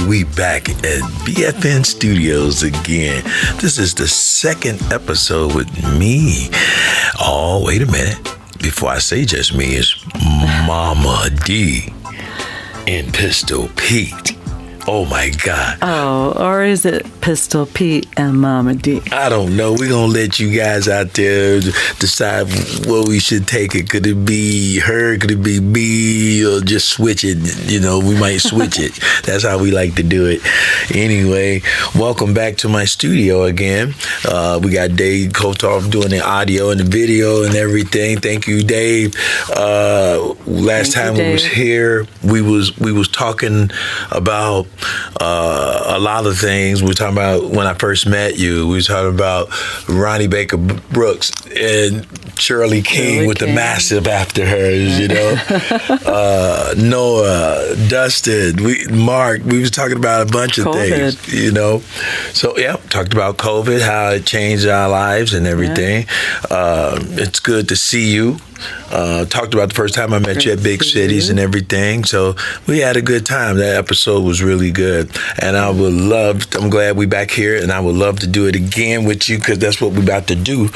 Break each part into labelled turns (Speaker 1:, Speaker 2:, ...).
Speaker 1: we back at BFN Studios again. This is the second episode with me. Oh, wait a minute. Before I say just me, it's Mama D and Pistol Pete. Oh my God.
Speaker 2: Oh, or is it Pistol Pete and Mama D?
Speaker 1: I don't know. We're going to let you guys out there decide what we should take it. Could it be her? Could it be me? Or just switch it? You know, we might switch it. That's how we like to do it. Anyway, welcome back to my studio again. We got Dave Kotar doing the audio and the video and everything. Thank you, Dave. Last time we was here, we was talking about a lot of things. We were talking about when I first met you. We were talking about Ronnie Baker Brooks and Shirley King with the massive after hers, you know. Noah, Dustin, Mark. We was talking about a bunch of things, you know. So yeah, talked about COVID, how it changed our lives and everything. Yeah. It's good to see you. Talked about the first time I met you at Big Cities and everything. So we had a good time. That episode was really good. And I'm glad we back here, and I would love to do it again with you, because that's what we're about to do.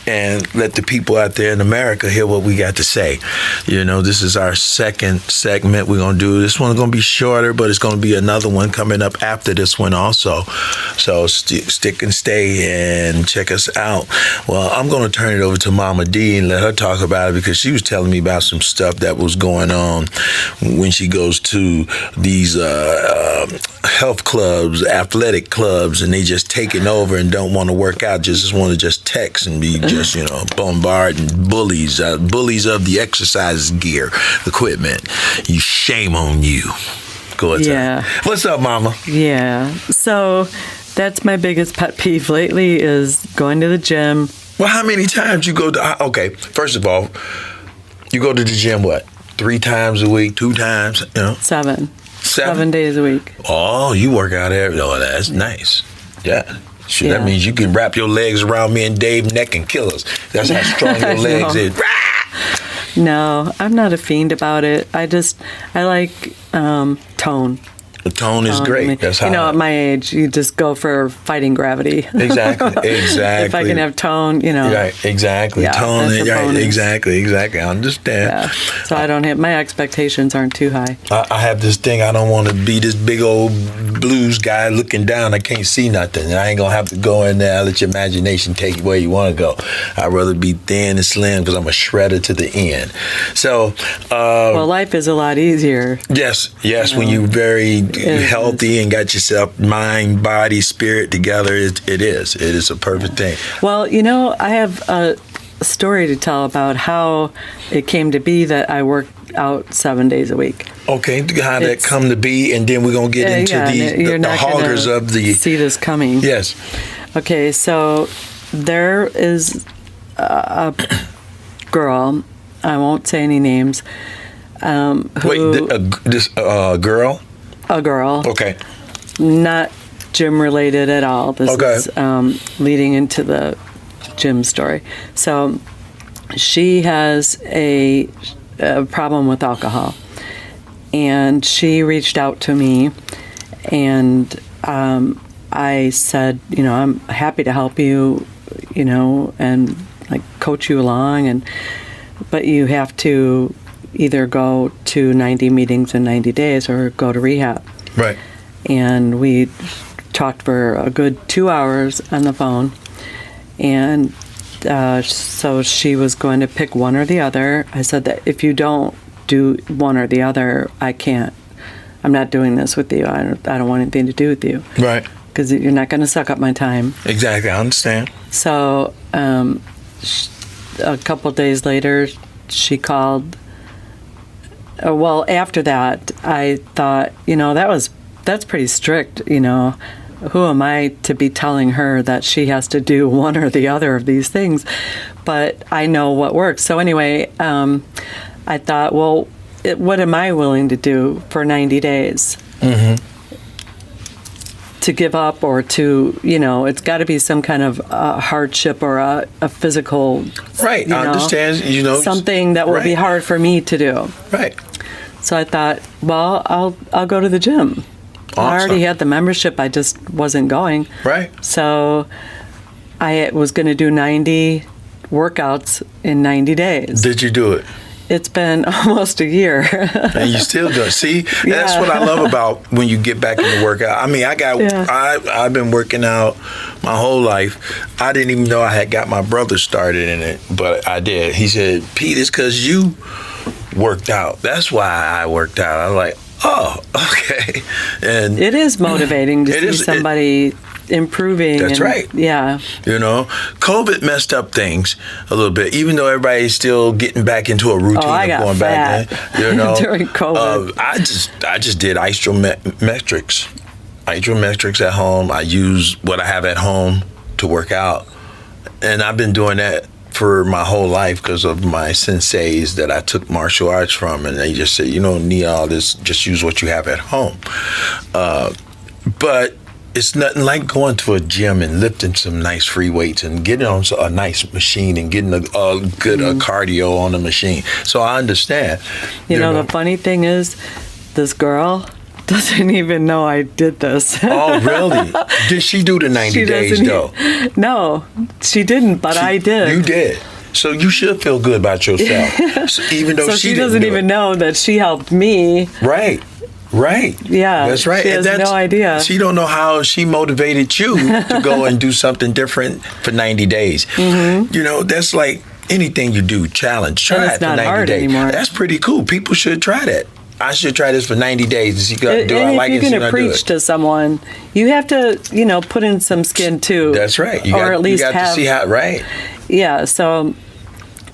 Speaker 1: And let the people out there in America hear what we got to say. You know, this is our second segment we're going to do. This one's going to be shorter, but it's going to be another one coming up after this one also. So stick and stay and check us out. Well, I'm going to turn it over to Mama D and let her talk about it, because she was telling me about some stuff that was going on when she goes to these health clubs, athletic clubs, and they just taking over and don't want to work out, just want to just text and be just, you know, bombarding bullies of the exercise gear equipment. You shame on you. Go ahead. Yeah. What's up, Mama?
Speaker 2: Yeah. So that's my biggest pet peeve lately is going to the gym.
Speaker 1: Well, how many times you go to, okay, first of all, you go to the gym, what, 3 times a week, 2 times, you know?
Speaker 2: 7 days a week.
Speaker 1: Oh, you work out every, oh, that's nice. Yeah. Sure,
Speaker 2: yeah.
Speaker 1: That means you can wrap your legs around me and Dave neck and kill us. That's how strong your legs is.
Speaker 2: No, I'm not a fiend about it. I like tone.
Speaker 1: The tone is great. That's how.
Speaker 2: You know, at my age, you just go for fighting gravity.
Speaker 1: Exactly.
Speaker 2: If I can have tone, you know.
Speaker 1: Right. Exactly.
Speaker 2: Yeah,
Speaker 1: tone. Right. Exactly. I understand.
Speaker 2: Yeah. So I don't have, my expectations aren't too high.
Speaker 1: I have this thing. I don't want to be this big old blues guy looking down. I can't see nothing. And I ain't gonna have to go in there. I let your imagination take you where you want to go. I'd rather be thin and slim, because I'm a shredder to the end. So.
Speaker 2: Well, life is a lot easier.
Speaker 1: Yes. When you're very healthy and got yourself mind, body, spirit together, it is a perfect thing.
Speaker 2: Well, you know, I have a story to tell about how it came to be that I work out 7 days a week.
Speaker 1: Okay, how that come to be, and then we're gonna get into the hoggers of the.
Speaker 2: See this coming?
Speaker 1: Yes.
Speaker 2: Okay, so there is a girl. I won't say any names.
Speaker 1: This girl.
Speaker 2: A girl.
Speaker 1: Okay.
Speaker 2: Not gym related at all. This is leading into the gym story. So she has a problem with alcohol, and she reached out to me, and I said, you know, I'm happy to help you, you know, and like coach you along, but you have to either go to 90 meetings in 90 days or go to rehab.
Speaker 1: Right.
Speaker 2: And we talked for a good 2 hours on the phone. And so she was going to pick one or the other. I said that if you don't do one or the other, I can't. I'm not doing this with you. I don't want anything to do with you.
Speaker 1: Right.
Speaker 2: Because you're not going to suck up my time.
Speaker 1: Exactly. I understand.
Speaker 2: So a couple days later, she called. Well, after that, I thought, you know, that's pretty strict, you know. Who am I to be telling her that she has to do one or the other of these things? But I know what works. So anyway, I thought, well, what am I willing to do for 90 days? Mm-hmm. To give up or to, you know, it's got to be some kind of hardship or a physical.
Speaker 1: Right, I understand, you know.
Speaker 2: Something that will be hard for me to do.
Speaker 1: Right.
Speaker 2: So I thought, well, I'll go to the gym. I already had the membership. I just wasn't going.
Speaker 1: Right.
Speaker 2: So I was going to do 90 workouts in 90 days.
Speaker 1: Did you do it?
Speaker 2: It's been almost a year.
Speaker 1: And you still do it. See, that's what I love about when you get back into workout. I mean, I've been working out my whole life. I didn't even know I had got my brother started in it, but I did. He said, Pete, it's because you worked out. That's why I worked out. I was like, oh, okay. And
Speaker 2: it is motivating to see somebody improving.
Speaker 1: That's right.
Speaker 2: Yeah.
Speaker 1: You know, COVID messed up things a little bit, even though everybody's still getting back into a routine
Speaker 2: I got
Speaker 1: going
Speaker 2: fat
Speaker 1: back then. You know,
Speaker 2: during COVID.
Speaker 1: I just did isometrics. Isometrics at home. I use what I have at home to work out. And I've been doing that for my whole life because of my senseis that I took martial arts from, and they just said, you don't need all this, just use what you have at home. But it's nothing like going to a gym and lifting some nice free weights and getting on a nice machine and getting a good cardio on the machine. So I understand.
Speaker 2: You know, the funny thing is, this girl doesn't even know I did this.
Speaker 1: Oh, really? Did she do the 90 days, though?
Speaker 2: No, she didn't, but I did.
Speaker 1: You did. So you should feel good about yourself. So even though
Speaker 2: she doesn't even know that she helped me.
Speaker 1: Right.
Speaker 2: Yeah.
Speaker 1: That's right.
Speaker 2: She has no idea.
Speaker 1: She don't know how she motivated you to go and do something different for 90 days. Mm-hmm. You know, that's like anything you do, challenge. Try it for 90 days. Anymore. That's pretty cool. People should try that. I should try this for 90 days and see do I like it.
Speaker 2: If you're going to preach to someone, you have to, put in some skin too.
Speaker 1: That's right.
Speaker 2: You at least
Speaker 1: to see how, right.
Speaker 2: Yeah, so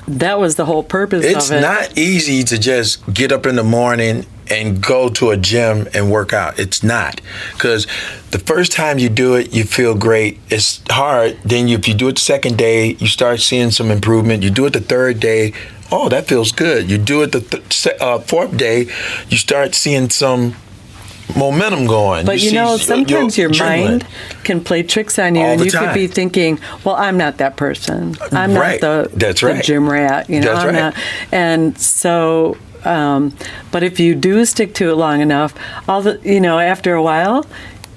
Speaker 2: that was the whole purpose of it.
Speaker 1: It's not easy to just get up in the morning and go to a gym and work out. It's not. Because the first time you do it, you feel great. It's hard. Then if you do it the second day, you start seeing some improvement. You do it the third day, oh, that feels good. You do it the fourth day, you start seeing some momentum going.
Speaker 2: But sometimes your mind can play tricks on you, and you could be thinking, well, I'm not that person. I'm not the gym rat.
Speaker 1: That's
Speaker 2: I'm not. And so, but if you do stick to it long enough, after a while,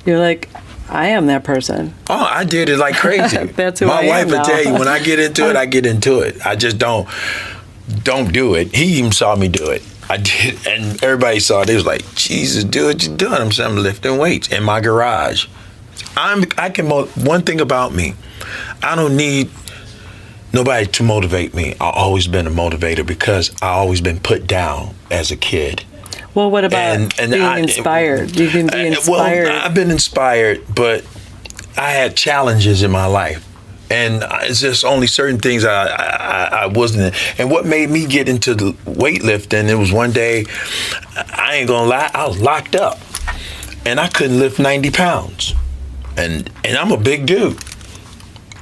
Speaker 2: you're like, I am that person.
Speaker 1: Oh, I did it like crazy.
Speaker 2: That's who I am.
Speaker 1: My wife
Speaker 2: will
Speaker 1: tell you, when I get into it, I get into it. I just don't do it. He even saw me do it. I did, and everybody saw it. They was like, Jesus, do what you're doing. I'm lifting weights in my garage. One thing about me, I don't need nobody to motivate me. I've always been a motivator because I've always been put down as a kid.
Speaker 2: Well, what about being inspired? You can be inspired.
Speaker 1: Well, I've been inspired, but I had challenges in my life. And it's just only certain things I wasn't in. And what made me get into the weightlifting, it was one day, I ain't gonna lie, I was locked up. And I couldn't lift 90 pounds. And I'm a big dude.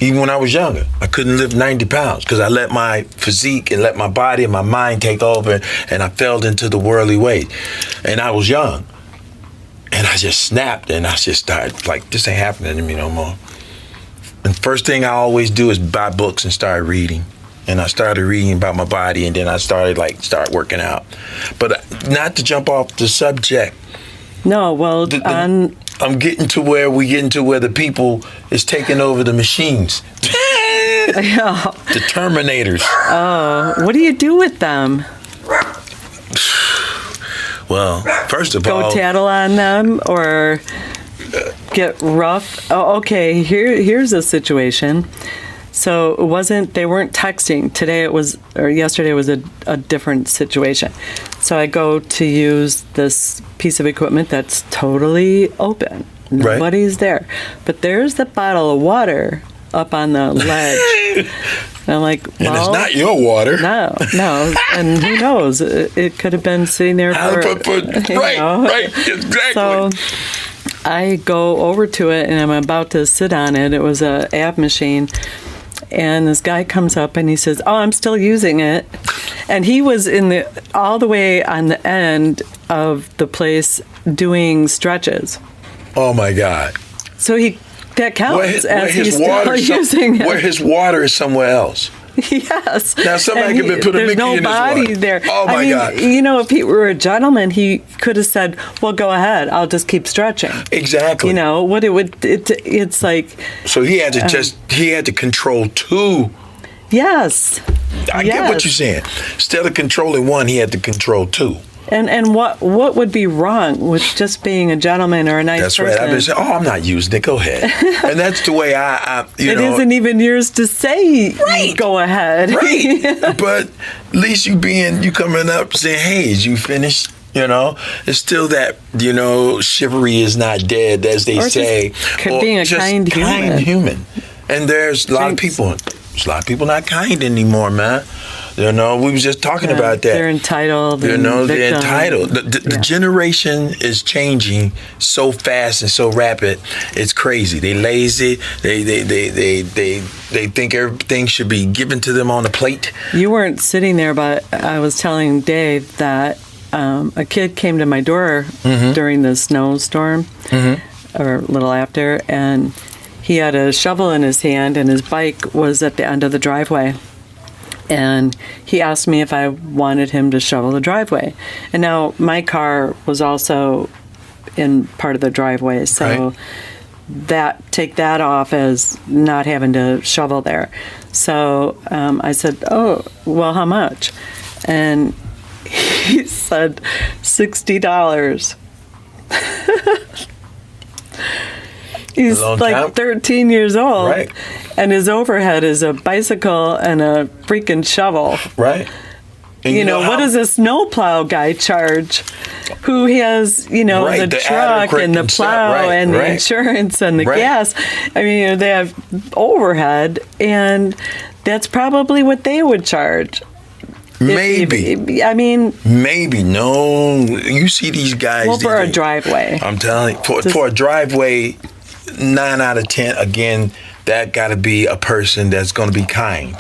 Speaker 1: Even when I was younger, I couldn't lift 90 pounds because I let my physique and let my body and my mind take over, and I fell into the worldly weight. And I was young. And I just snapped, and I just started, like, this ain't happening to me no more. And first thing I always do is buy books and start reading. And I started reading about my body, and then I started start working out. But not to jump off the subject.
Speaker 2: No, well,
Speaker 1: I'm getting to where the people is taking over the machines.
Speaker 2: Yeah.
Speaker 1: The Terminators.
Speaker 2: Oh, what do you do with them?
Speaker 1: Well, first of all,
Speaker 2: go tattle on them or get rough. Oh, okay. Here's a situation. So they weren't texting. Yesterday was a different situation. So I go to use this piece of equipment that's totally open. Nobody's there. But there's the bottle of water up on the ledge. And I'm like, well,
Speaker 1: and it's not your water.
Speaker 2: No. And who knows? It could have been sitting there
Speaker 1: right, exactly.
Speaker 2: So I go over to it, and I'm about to sit on it. It was a ab machine. And this guy comes up and he says, "Oh, I'm still using it." And he was all the way on the end of the place doing stretches.
Speaker 1: Oh my God!
Speaker 2: So that counts as he's still using it.
Speaker 1: Where his water is somewhere else.
Speaker 2: Yes.
Speaker 1: Now somebody could put a
Speaker 2: there's
Speaker 1: Mickey
Speaker 2: no
Speaker 1: in his
Speaker 2: body
Speaker 1: water.
Speaker 2: there.
Speaker 1: Oh my God.
Speaker 2: You know, if he were a gentleman, he could have said, "Well, go ahead. I'll just keep stretching."
Speaker 1: Exactly.
Speaker 2: You know what it's like.
Speaker 1: So he had to he had to control two.
Speaker 2: Yes.
Speaker 1: I get what you're saying. Instead of controlling one, he had to control two.
Speaker 2: And what would be wrong with just being a gentleman or a nice person?
Speaker 1: That's right. I've been saying, I'm not using it. Go ahead. And that's the way I
Speaker 2: it isn't even yours to say,
Speaker 1: right.
Speaker 2: Go ahead.
Speaker 1: Right. But at least you coming up saying, hey, is you finished? You know, it's still that, chivalry is not dead, as they say.
Speaker 2: Or being a kind
Speaker 1: human. And there's a lot of people not kind anymore, man. We was just talking about that.
Speaker 2: They're entitled.
Speaker 1: They're entitled. The generation is changing so fast and so rapid. It's crazy. They lazy. They think everything should be given to them on a plate.
Speaker 2: You weren't sitting there, but I was telling Dave that a kid came to my door during the snowstorm, or a little after, and he had a shovel in his hand, and his bike was at the end of the driveway. And he asked me if I wanted him to shovel the driveway. And now my car was also in part of the driveway, so take that off as not having to shovel there. So I said, "Oh, well, how much?" And he said, $60. He's like 13 years old,
Speaker 1: right.
Speaker 2: And his overhead is a bicycle and a freaking shovel.
Speaker 1: Right. And
Speaker 2: what does a snowplow guy charge? Who has, the truck and the plow and the insurance and the gas? I mean, they have overhead, and that's probably what they would charge.
Speaker 1: Maybe. Maybe. No. You see these guys.
Speaker 2: Well, for a driveway.
Speaker 1: I'm telling you, for a driveway, 9 out of 10, again, that got to be a person that's going to be kind.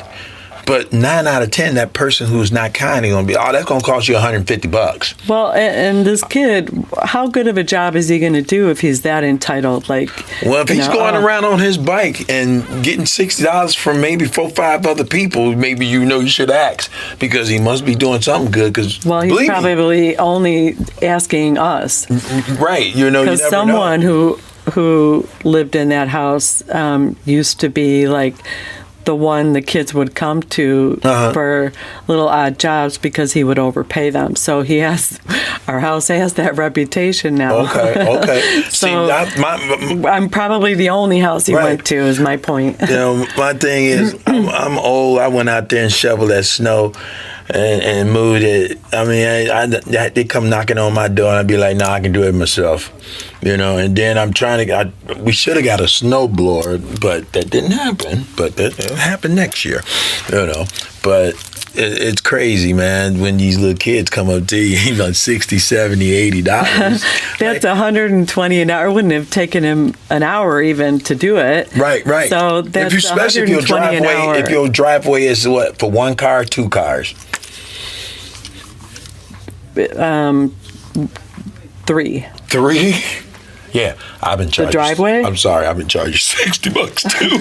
Speaker 1: But 9 out of 10, that person who's not kind is going to be, that's going to cost you $150.
Speaker 2: Well, and this kid, how good of a job is he going to do if he's that entitled?
Speaker 1: Well, if he's going around on his bike and getting $60 from maybe 4 or 5 other people, maybe you should ask, because he must be doing something good. Well,
Speaker 2: he's probably only asking us.
Speaker 1: Right. Because
Speaker 2: someone who lived in that house used to be like the one the kids would come to for little odd jobs because he would overpay them. So our house has that reputation now.
Speaker 1: Okay.
Speaker 2: So I'm probably the only house he went to, is my point.
Speaker 1: My thing is, I'm old. I went out there and shoveled that snow and moved it. I mean, they come knocking on my door, and I'd be like, "No, I can do it myself." And then I'm trying to. We should have got a snow blower, but that didn't happen. But that'll happen next year. But it's crazy, man, when these little kids come up to you, $60, $70, $80.
Speaker 2: That's $120 an hour. It wouldn't have taken him an hour even to do it.
Speaker 1: Right.
Speaker 2: So that's
Speaker 1: especially if your driveway is what, for 1 car, 2 cars?
Speaker 2: 3.
Speaker 1: 3? Yeah, I've been charged.
Speaker 2: The driveway?
Speaker 1: I'm sorry, I've been charged $60 too.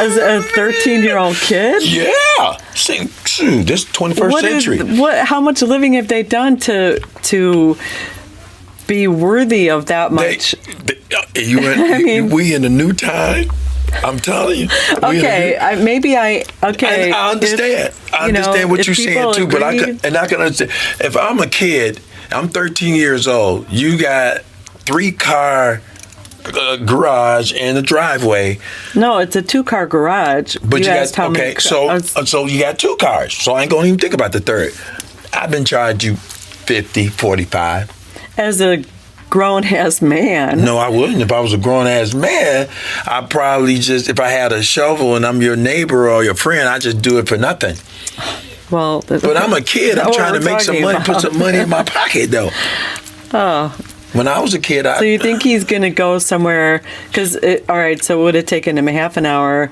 Speaker 2: As a 13-year-old kid?
Speaker 1: Yeah. This 21st century.
Speaker 2: How much living have they done to be worthy of that much?
Speaker 1: We in a new time. I'm telling you.
Speaker 2: Okay, okay.
Speaker 1: I understand. I understand what you're saying too, but I can understand. If I'm a kid, I'm 13 years old. You got 3-car garage and a driveway.
Speaker 2: No, it's a 2-car garage.
Speaker 1: But you got so you got 2 cars. So I ain't gonna even think about the third. I've been charged you $50, $45.
Speaker 2: As a grown-ass man.
Speaker 1: No, I wouldn't. If I was a grown-ass man, I'd probably just, if I had a shovel and I'm your neighbor or your friend, I'd just do it for nothing.
Speaker 2: Well,
Speaker 1: but I'm a kid. I'm trying to make some money, put some money in my pocket, though.
Speaker 2: Oh.
Speaker 1: When I was a kid,
Speaker 2: So you think he's going to go somewhere? Because, all right, so it would have taken him a half an hour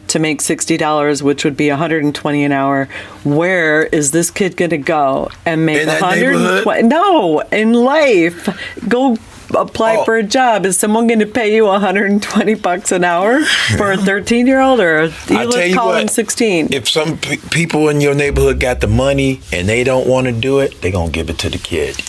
Speaker 2: to make $60, which would be $120 an hour. Where is this kid going to go and make $120? No, in life, go apply for a job. Is someone going to pay you $120 an hour for a 13-year-old, or let's call him 16?
Speaker 1: If some people in your neighborhood got the money and they don't want to do it, they're going to give it to the kid.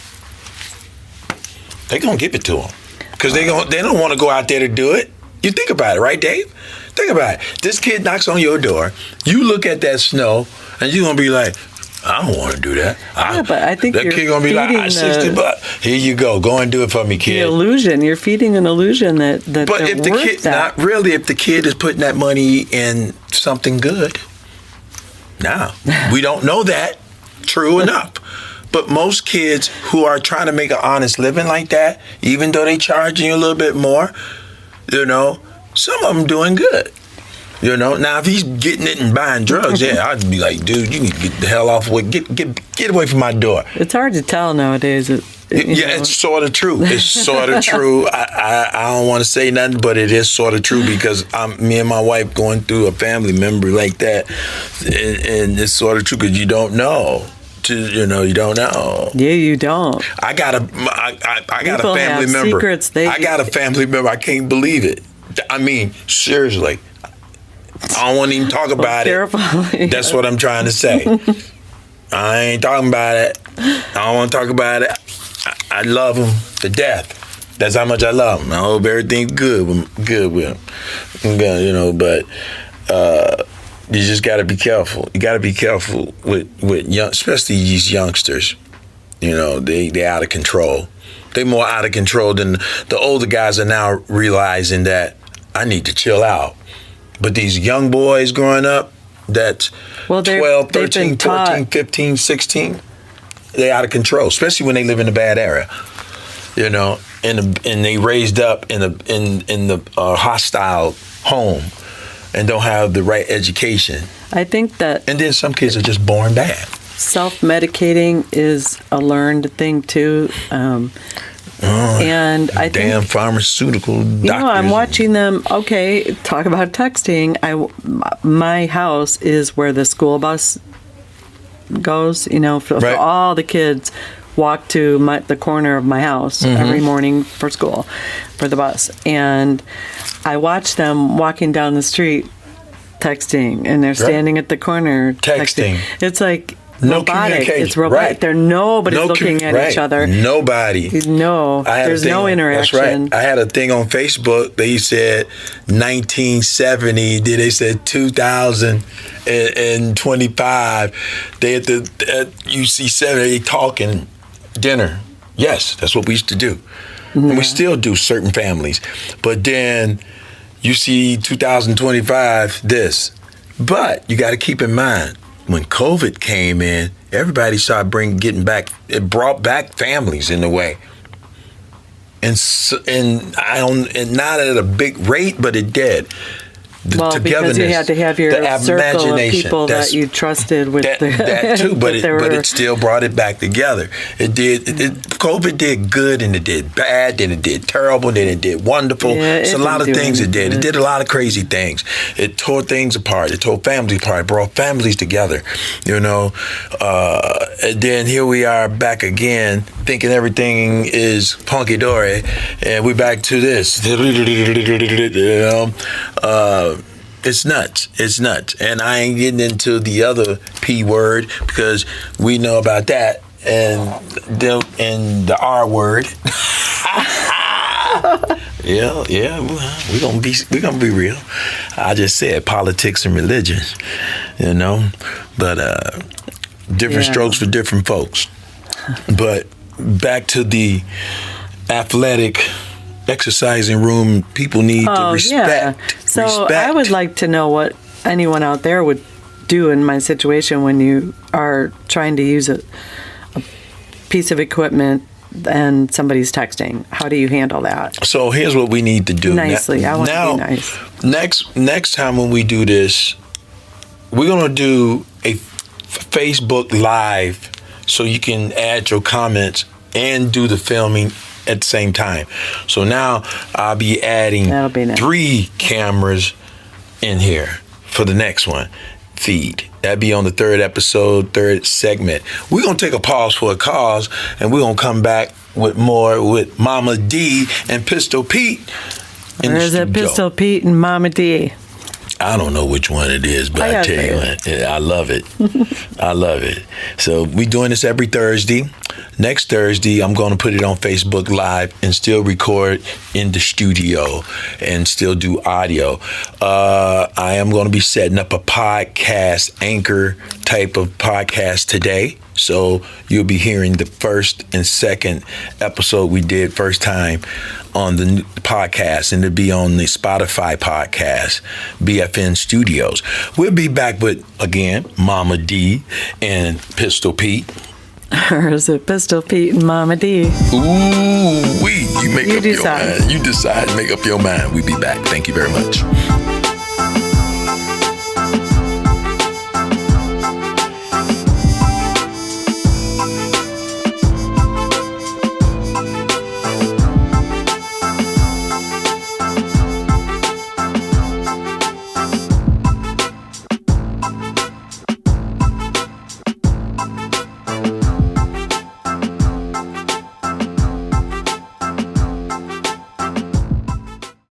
Speaker 1: They're going to give it to them because they don't want to go out there to do it. You think about it, right, Dave? Think about it. This kid knocks on your door. You look at that snow, and you're going to be like, I don't want to do that.
Speaker 2: Yeah, but I think
Speaker 1: that kid going to be like, $60. Here you go. Go and do it for me, kid.
Speaker 2: The illusion. You're feeding an illusion that
Speaker 1: but if the kid, not really, if the kid is putting that money in something good. Now, we don't know that. True enough. But most kids who are trying to make an honest living like that, even though they charging you a little bit more, some of them doing good. Now if he's getting it and buying drugs, yeah, I'd be like, dude, you need to get the hell off away. Get away from my door.
Speaker 2: It's hard to tell nowadays.
Speaker 1: It's sort of true. It's sort of true. I don't want to say nothing, but it is sort of true because me and my wife going through a family member like that, and it's sort of true because you don't know. You don't know.
Speaker 2: Yeah, you don't.
Speaker 1: I got a family member.
Speaker 2: Secrets,
Speaker 1: I got a family member. I can't believe it. I mean, seriously. I don't want to even talk about it. That's what I'm trying to say. I ain't talking about it. I don't want to talk about it. I love him to death. That's how much I love him. I hope everything's good with him. But you just got to be careful. You got to be careful with young, especially these youngsters. They out of control. They more out of control than the older guys are now realizing that I need to chill out. But these young boys growing up, that's 12, 13, 14, 15, 16, they out of control, especially when they live in a bad area. And they raised up in the hostile home and don't have the right education.
Speaker 2: I think that...
Speaker 1: And then some kids are just born bad.
Speaker 2: Self-medicating is a learned thing, too. And I
Speaker 1: think pharmaceutical doctors.
Speaker 2: I'm watching them. Okay, talk about texting. My house is where the school bus goes. For all the kids walk to the corner of my house every morning for school, for the bus, and I watch them walking down the street texting, and they're standing at the corner texting. It's like robotic. It's robotic.
Speaker 1: Right.
Speaker 2: Nobody's looking at each other.
Speaker 1: Nobody.
Speaker 2: There's no interaction.
Speaker 1: That's right. I had a thing on Facebook. They said 1970. Then they said 2025. They at UC7. They talking dinner. Yes, that's what we used to do. And we still do certain families. But then you see 2025 this. But you got to keep in mind, when COVID came in, everybody started it brought back families in a way. And not at a big rate, but it did.
Speaker 2: Because you had to have your circle of people that you trusted with
Speaker 1: that too, but it still brought it back together. It did. COVID did good, and it did bad, then it did terrible, then it did wonderful. It's a lot of things it did. It did a lot of crazy things. It tore things apart. It tore families apart. It brought families together. And then here we are back again, thinking everything is hunky dory, and we're back to this. It's nuts. It's nuts. And I ain't getting into the other P word because we know about that and the R word. Yeah. We're gonna be real. I just said politics and religion, but different strokes for different folks. But back to the athletic exercising room, people need to respect.
Speaker 2: So I would like to know what anyone out there would do in my situation when you are trying to use a piece of equipment and somebody's texting. How do you handle that?
Speaker 1: So here's what we need to do.
Speaker 2: Nicely. I want to be nice.
Speaker 1: Next time when we do this, we're going to do a Facebook Live so you can add your comments and do the filming at the same time. So now I'll be adding 3 cameras in here for the next one feed. That'd be on the 3rd episode, 3rd segment. We're going to take a pause for a cause, and we're going to come back with more with Mama D and Pistol Pete.
Speaker 2: Or is it Pistol Pete and Mama D?
Speaker 1: I don't know which one it is, but I tell you what, I love it. I love it. So we doing this every Thursday. Next Thursday, I'm going to put it on Facebook Live and still record in the studio and still do audio. I am going to be setting up a podcast anchor type of podcast today. So you'll be hearing the first and second episode we did first time on the podcast, and it'll be on the Spotify podcast, BFN Studios. We'll be back with, again, Mama D and Pistol Pete.
Speaker 2: Or is it Pistol Pete and Mama D?
Speaker 1: Ooh, you make up
Speaker 2: decide.
Speaker 1: your mind. You decide, make up your mind. We'll be back. Thank you very much.